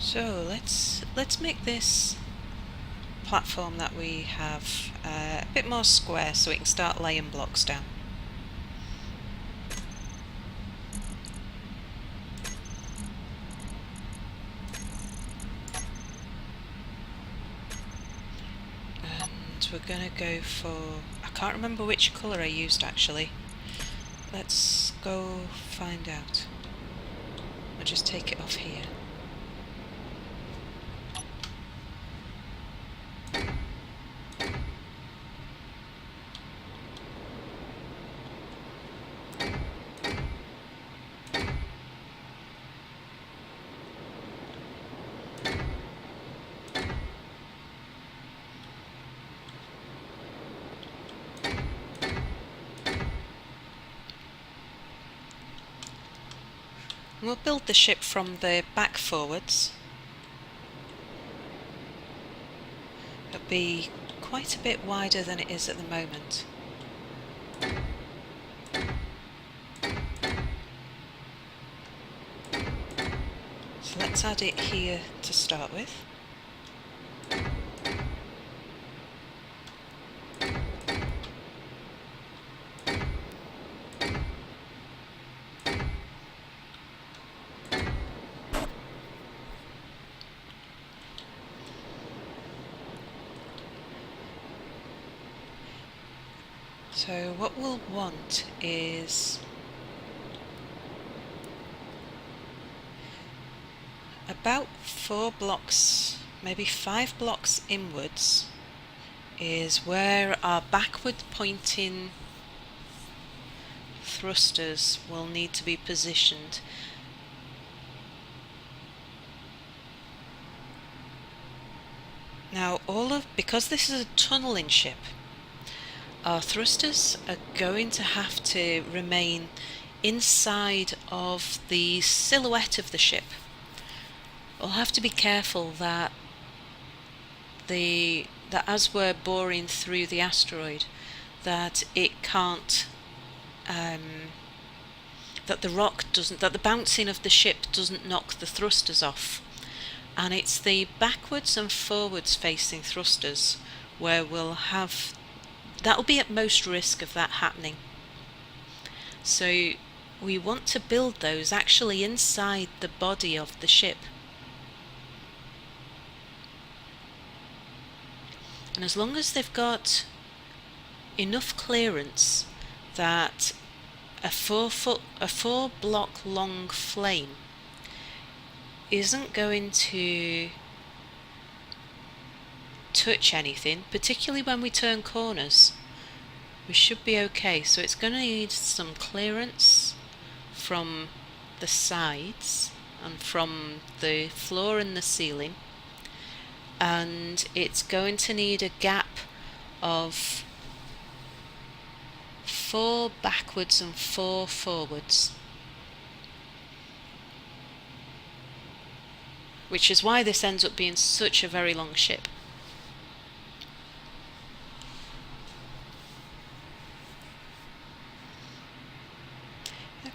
So let's make this platform that we have a bit more square so we can start laying blocks down. And we're gonna go for, I can't remember which colour I used actually. Let's go find out. I'll just take it off here. We'll build the ship from the back forwards. It'll be quite a bit wider than it is at the moment. So let's add it here to start with. So what we'll want is about 4 blocks, maybe 5 blocks inwards is where our backward pointing thrusters will need to be positioned. Now because this is a tunnelling ship, our thrusters are going to have to remain inside of the silhouette of the ship. We'll have to be careful that as we're boring through the asteroid, that it can't, that the bouncing of the ship doesn't knock the thrusters off. And it's the backwards and forwards facing thrusters where that'll be at most risk of that happening. So we want to build those actually inside the body of the ship. And as long as they've got enough clearance that a 4 block long flame isn't going to touch anything, particularly when we turn corners, we should be okay. So it's going to need some clearance from the sides and from the floor and the ceiling, and it's going to need a gap of 4 backwards and 4 forwards, which is why this ends up being such a very long ship.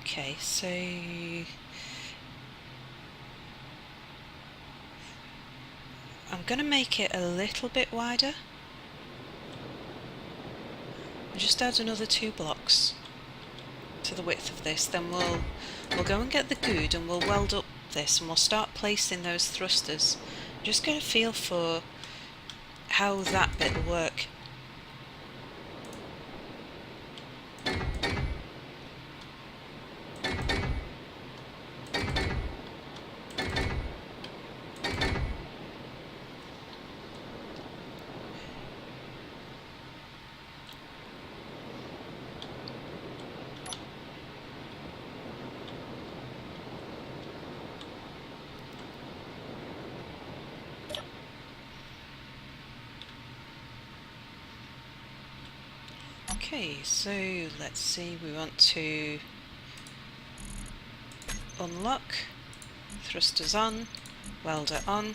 Okay, so I'm going to make it a little bit wider. I'll just add another 2 blocks to the width of this, then we'll go and get the good and we'll weld up this and we'll start placing those thrusters. Just get a feel for how that bit will work. Okay, so let's see, we want to unlock, thrusters on, welder on.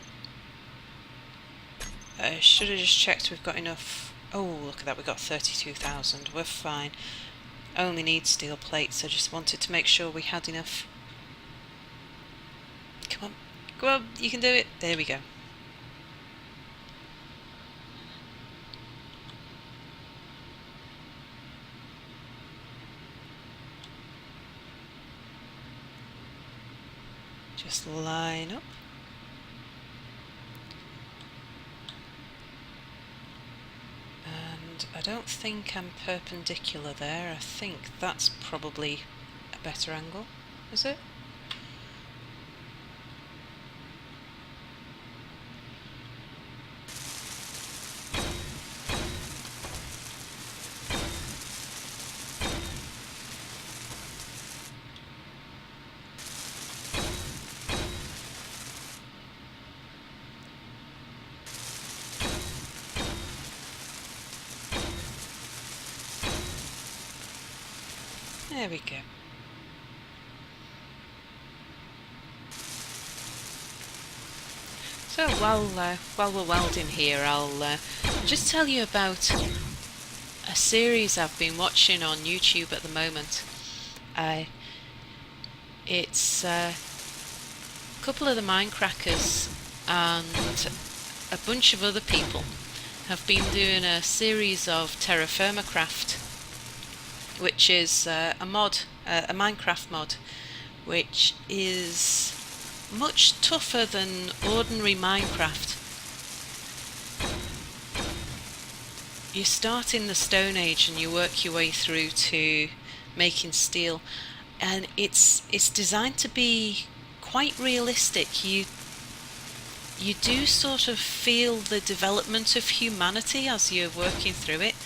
I should have just checked we've got enough. Oh, look at that, we've got 32,000, we're fine. Only need steel plates, I just wanted to make sure we had enough. Come on, Go on, you can do it. There we go. Just line up. And I don't think I'm perpendicular there. I think that's probably a better angle. Is it? There we go. So while we're welding here, I'll just tell you about a series I've been watching on YouTube at the moment. It's a couple of the Minecrackers and a bunch of other people have been doing a series of TerraFirmaCrack, which is a Minecraft mod, which is much tougher than ordinary Minecraft. You start in the Stone Age and you work your way through to making steel, and it's designed to be quite realistic. You do sort of feel the development of humanity as you're working through it.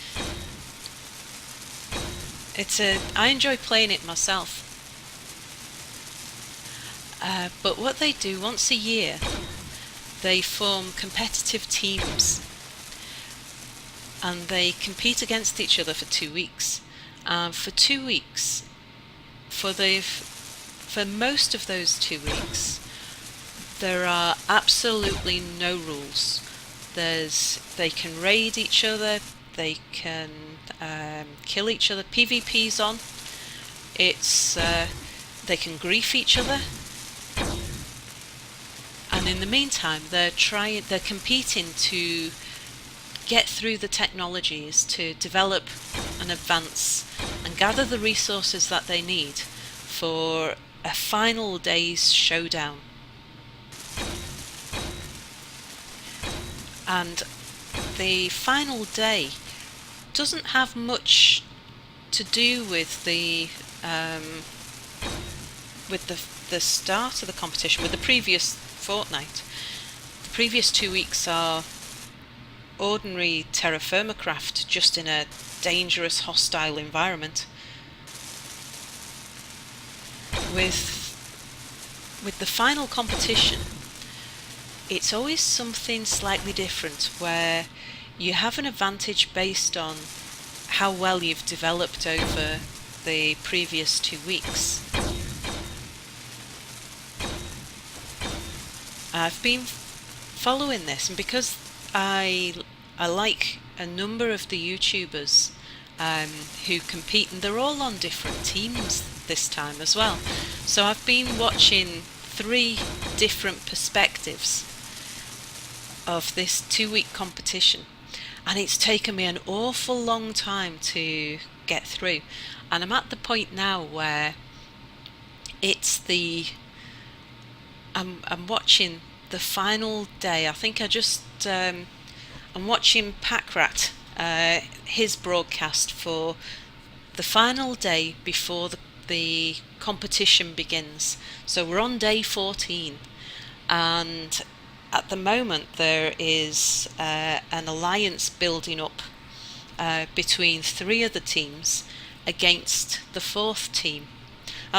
I enjoy playing it myself. But what they do once a year, they form competitive teams and they compete against each other for 2 weeks. For 2 weeks, for most of those 2 weeks, there are absolutely no rules. They can raid each other, they can kill each other. PvP's on. They can grief each other, and in the meantime, they're competing to get through the technologies to develop and advance and gather the resources that they need for a final day's showdown. And the final day doesn't have much to do with the start of the competition, with the previous fortnight. The previous 2 weeks are ordinary TerraFirmaCrack, just in a dangerous, hostile environment. With the final competition, it's always something slightly different, where you have an advantage based on how well you've developed over the previous 2 weeks. I've been following this, and because I like a number of the YouTubers who compete, and they're all on different teams this time as well. So I've been watching 3 different perspectives of this 2-week competition, and it's taken me an awful long time to get through. And I'm at the point now where I'm watching the final day. I think I'm watching Packrat, his broadcast for the final day before the competition begins. So we're on day 14, and at the moment there is an alliance building up between 3 other teams against the 4th team.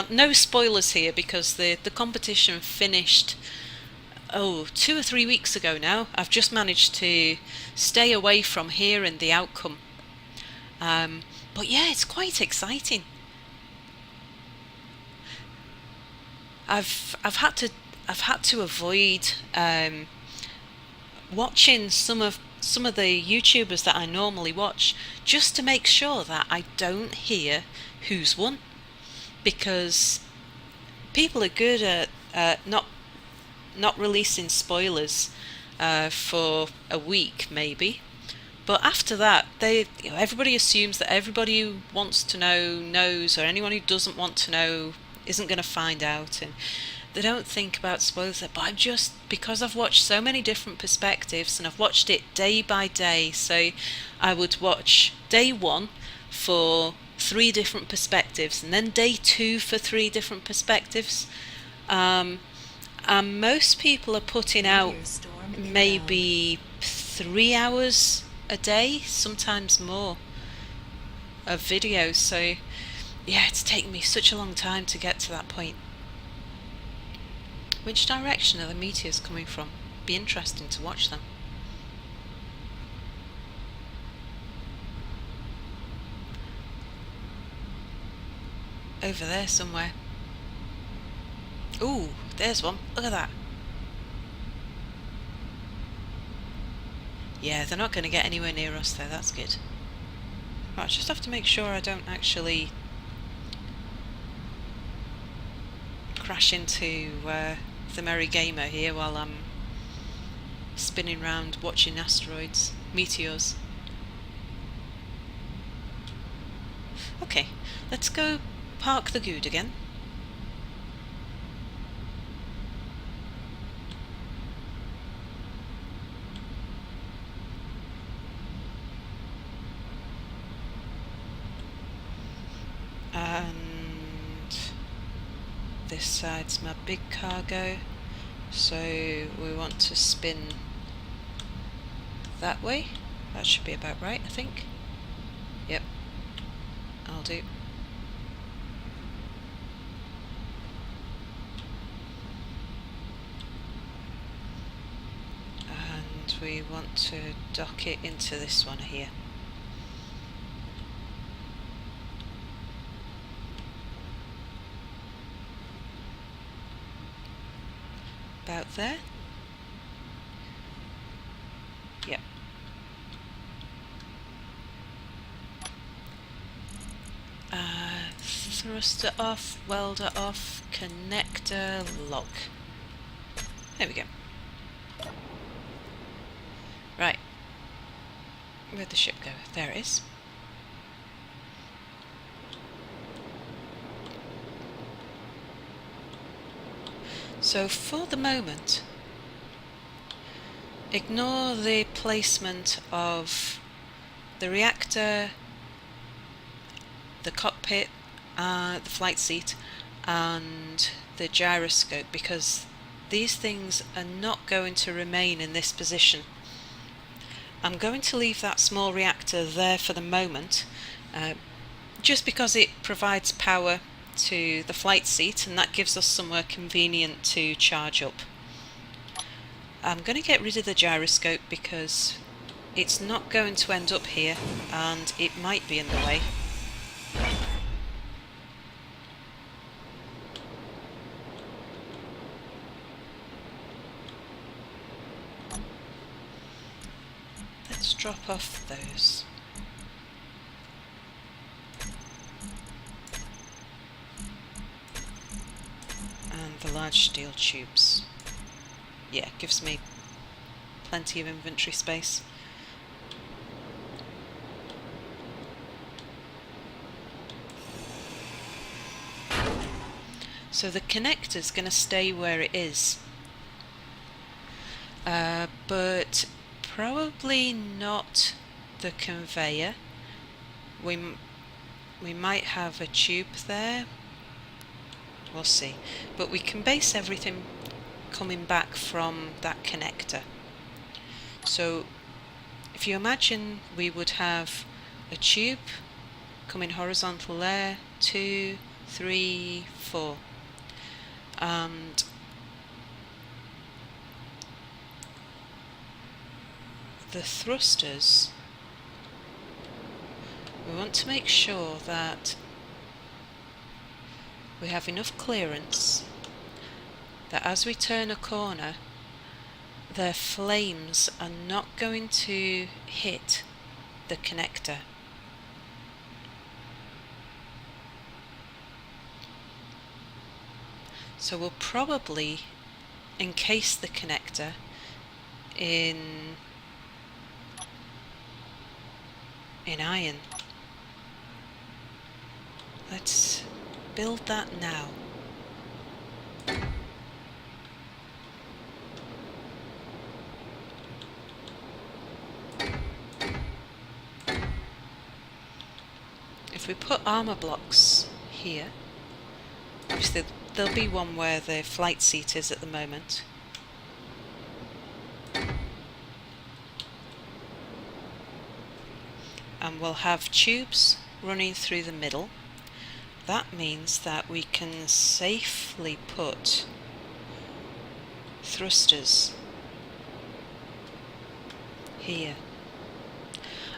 No spoilers here, because the competition finished 2 or 3 weeks ago now. I've just managed to stay away from hearing the outcome. But yeah, it's quite exciting. I've had to avoid watching some of the YouTubers that I normally watch, just to make sure that I don't hear who's won, because people are good at not not releasing spoilers for a week maybe. But after that, everybody assumes that everybody who wants to know knows, or anyone who doesn't want to know isn't going to find out, and they don't think about spoilers. But because I've watched so many different perspectives, and I've watched it day by day, so I would watch day 1 for 3 different perspectives, and then day 2 for 3 different perspectives. And most people are putting out maybe 3 hours a day, sometimes more, of videos. So yeah, it's taken me such a long time to get to that point. Which direction are the meteors coming from? Be interesting to watch them. Over there somewhere. Ooh, there's one. Look at that. Yeah, they're not going to get anywhere near us though, that's good. Right, I just have to make sure I don't actually crash into TheMerryGamer here while I'm spinning around watching asteroids, meteors. Okay, let's go park the good again. And this side's my big cargo, so we want to spin that way. That should be about right, I think. Yep, I'll do. And we want to dock it into this one here. About there. Yep. Thruster off, welder off, connector lock. There we go. Right. Where'd the ship go? There it is. So for the moment, ignore the placement of the reactor, the cockpit, the flight seat and the gyroscope, because these things are not going to remain in this position. I'm going to leave that small reactor there for the moment, just because it provides power to the flight seat and that gives us somewhere convenient to charge up. I'm going to get rid of the gyroscope because it's not going to end up here and it might be in the way. Let's drop off those. And the large steel tubes. Yeah, gives me plenty of inventory space. So the connector's going to stay where it is, but probably not the conveyor. We might have a tube there. We'll see. But we can base everything coming back from that connector. So if you imagine we would have a tube coming horizontal there, 2, 3, 4. And the thrusters, we want to make sure that we have enough clearance that as we turn a corner, their flames are not going to hit the connector. So we'll probably encase the connector in iron. Let's build that now. If we put armour blocks here, obviously there'll be one where the flight seat is at the moment. And we'll have tubes running through the middle. That means that we can safely put thrusters here.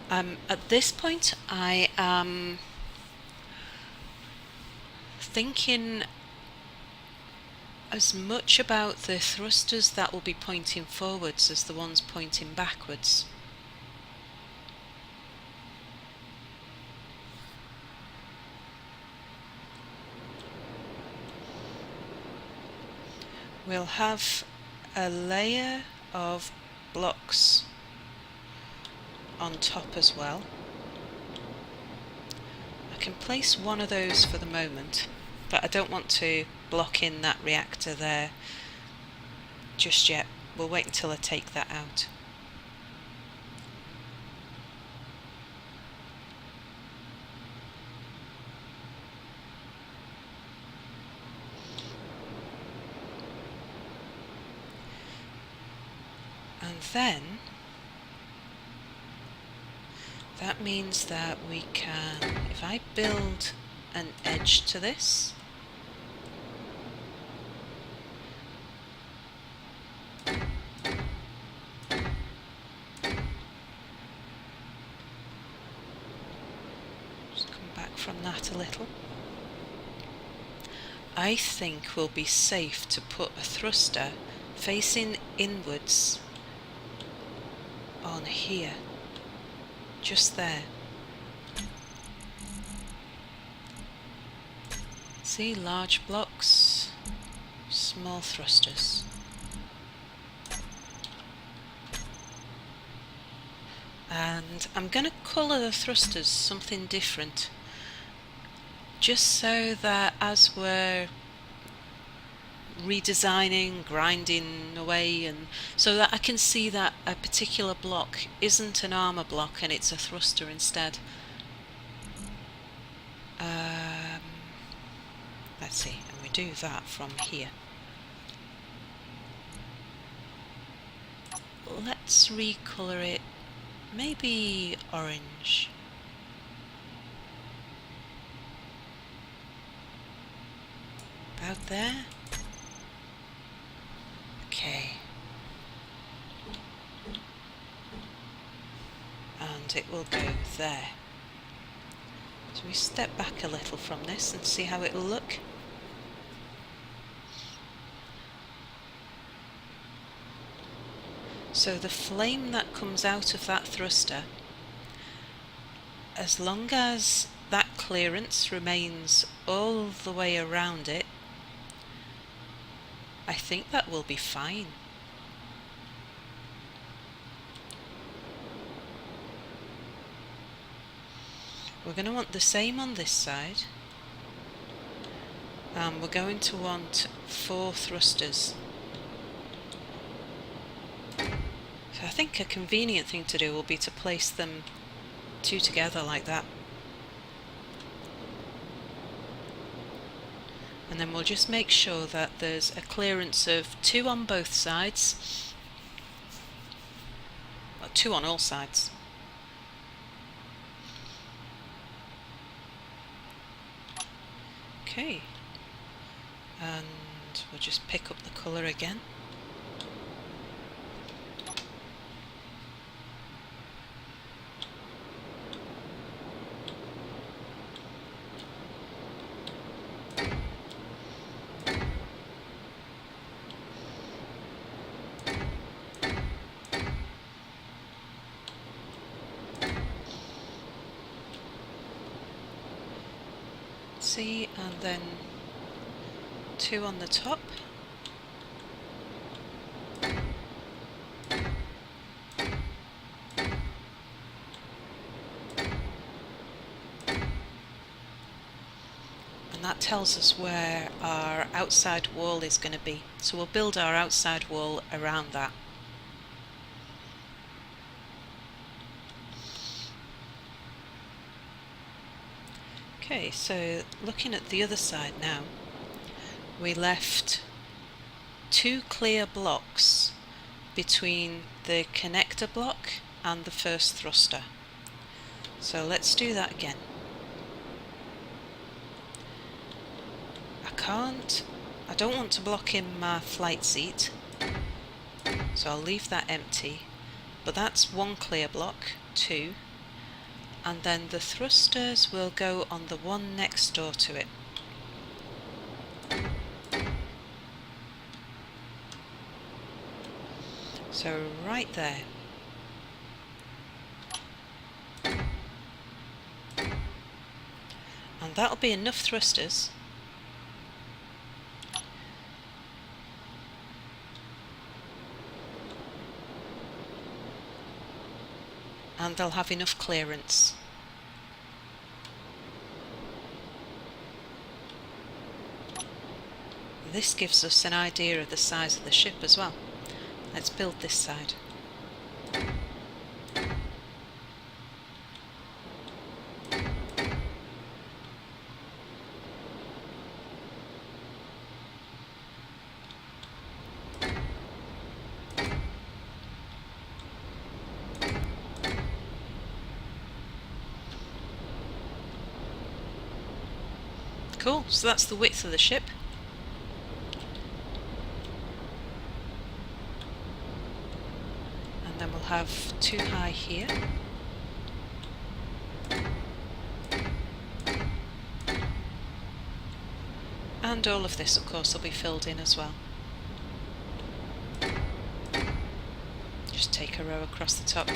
At this point I am thinking as much about the thrusters that will be pointing forwards as the ones pointing backwards. We'll have a layer of blocks on top as well. I can place one of those for the moment, but I don't want to block in that reactor there just yet. We'll wait until I take that out. And then that means that we can, if I build an edge to this, just come back from that a little, I think we'll be safe to put a thruster facing inwards on here, just there. See, large blocks, small thrusters. And I'm going to colour the thrusters something different, just so that as we're redesigning, grinding away, and so that I can see that a particular block isn't an armour block and it's a thruster instead. Let's see, and we do that from here. Let's recolour it, maybe orange. About there. Okay. And it will go there. So we step back a little from this and see how it will look. So the flame that comes out of that thruster, as long as that clearance remains all the way around it, I think that will be fine. We're going to want the same on this side, and we're going to want 4 thrusters. So I think a convenient thing to do will be to place them 2 together like that. And then we'll just make sure that there's a clearance of 2 on both sides, well, 2 on all sides. Okay, and we'll just pick up the colour again. See, and then 2 on the top. tells us where our outside wall is going to be. So we'll build our outside wall around that. Okay, so looking at the other side now, we left 2 clear blocks between the connector block and the first thruster. So let's do that again. I don't want to block in my flight seat, so I'll leave that empty, but that's 1 clear block, 2, and then the thrusters will go on the one next door to it. So right there. And that'll be enough thrusters and they'll have enough clearance. This gives us an idea of the size of the ship as well. Let's build this side. Cool, so that's the width of the ship. And then we'll have 2 high here. And all of this, of course, will be filled in as well. Just take a row across the top.